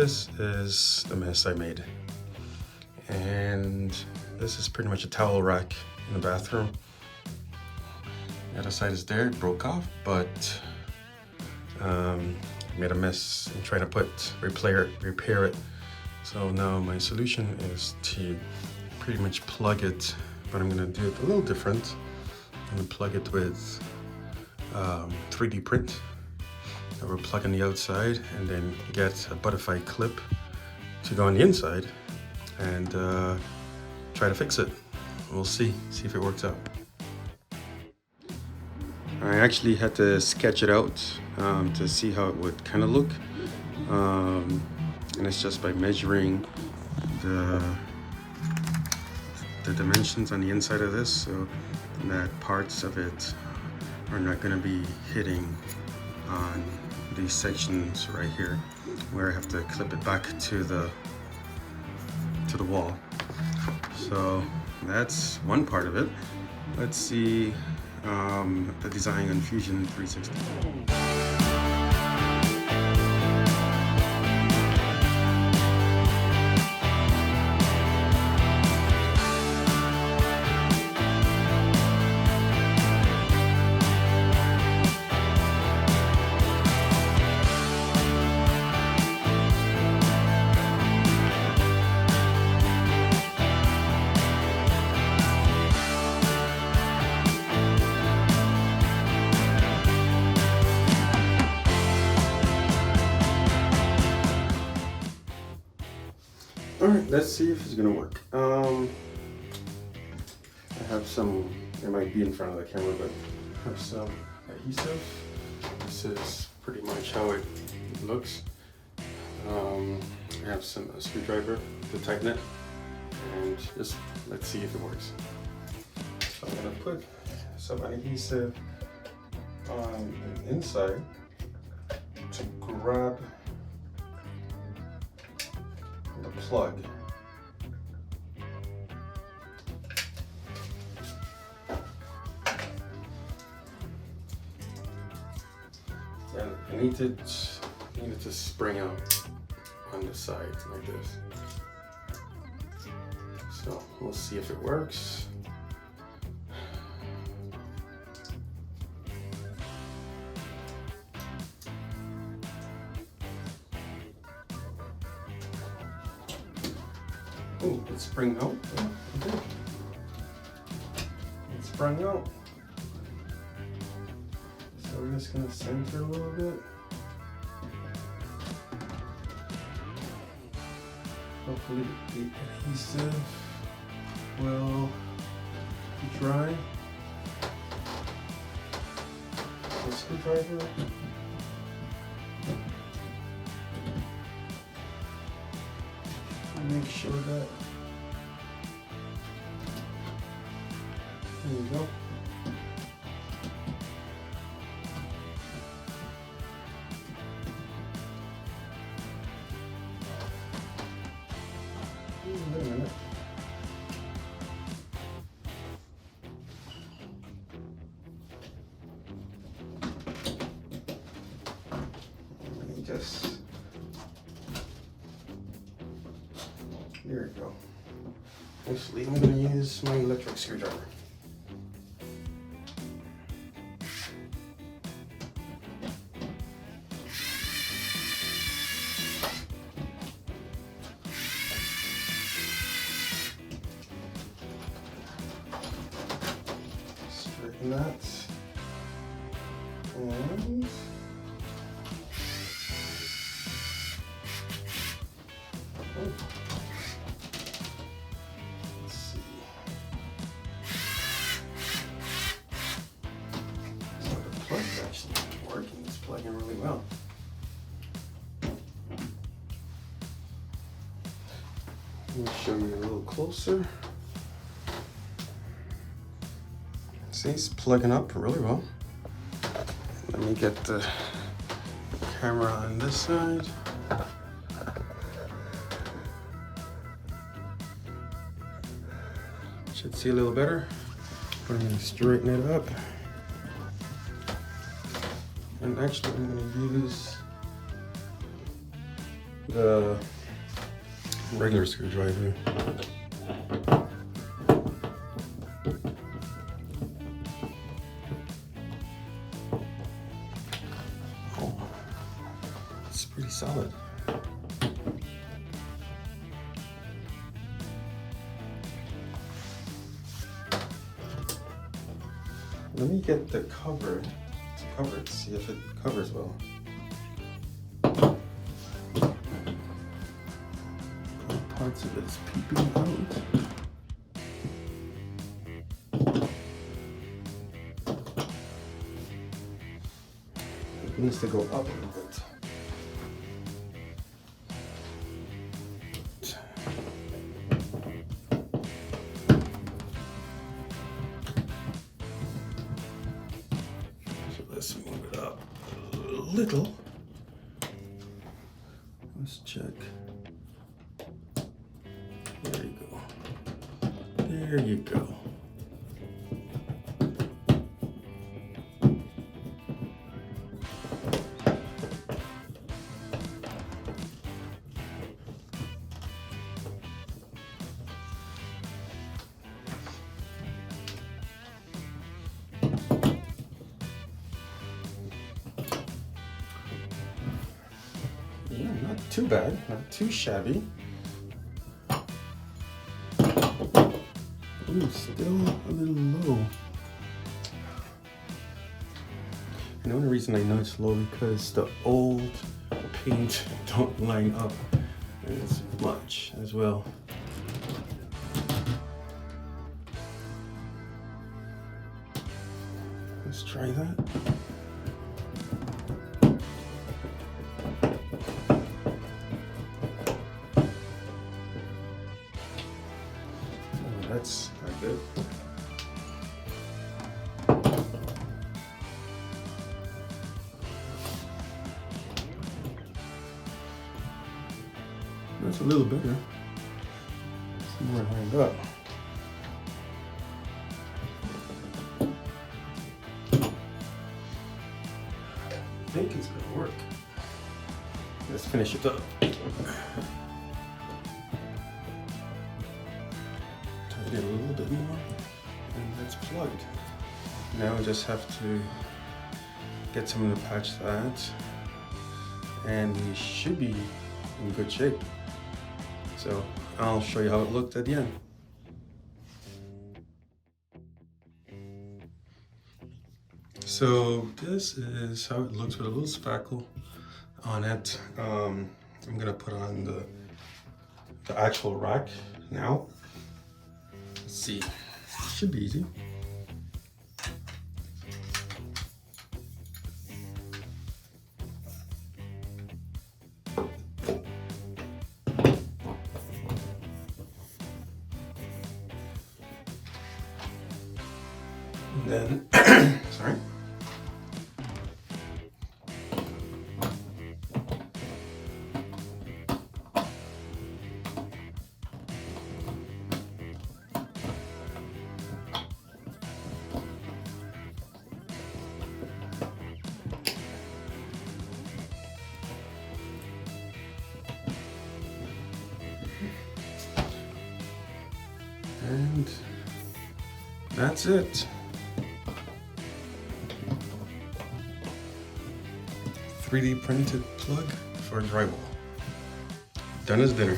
this is the mess I made. And this is pretty much a towel rack in the bathroom. The other side is there, it broke off, but made a mess in trying to repair it. So now my solution is to pretty much plug it, but I'm gonna do it a little different. I'm gonna plug it with 3D print. I will plug on the outside and then get a butterfly clip to go on the inside and try to fix it. We'll see if it works out. I actually had to sketch it out to see how it would kind of look, and it's just by measuring the dimensions on the inside of this, so that parts of it are not going to be hitting on these sections right here, where I have to clip it back to the wall. So that's one part of it. Let's see the design on Fusion 360. All right, let's see if it's gonna work. I have some, it might be in front of the camera, but I have some adhesive. This is pretty much how it looks. I have some screwdriver to tighten it, and just let's see if it works. So I'm gonna put some adhesive on the inside to grab the plug. And I need it to spring out on the side like this. So we'll see if it works. Oh, it sprung out. Oh, okay. It sprung out. So we're just gonna center a little bit. Hopefully the adhesive will dry. The screwdriver. Make sure that, there you go. Wait a minute. Let me just, there you go. Actually, I'm going to use my electric screwdriver. Straighten that. And let's see. So the plug's actually working. It's plugging really well. Let me show you a little closer. See, it's plugging up really well. Let me get the camera on this side. Should see a little better. I'm going to straighten it up. And actually I'm going to use the regular screwdriver. Oh, it's pretty solid. Let me get the cover to cover it, see if it covers well. Parts of it's peeping out. It needs to go up a little bit. So let's move it up a little. Let's check. There you go. There you go. Yeah, not too bad, not too shabby. Ooh, still a little low. And the only reason I know it's low because the old paint don't line up as much as well. Let's try that. That's not good. That's a little better. It's more lined up. I think it's gonna work. Let's finish it up. A little bit more, and that's plugged. Now I just have to get someone to patch that, and we should be in good shape. So I'll show you how it looked at the end. So this is how it looks with a little spackle on it. I'm gonna put on the actual rack now. Let's see, should be easy. And then, sorry. And that's it. 3D printed plug for drywall. Done as dinner.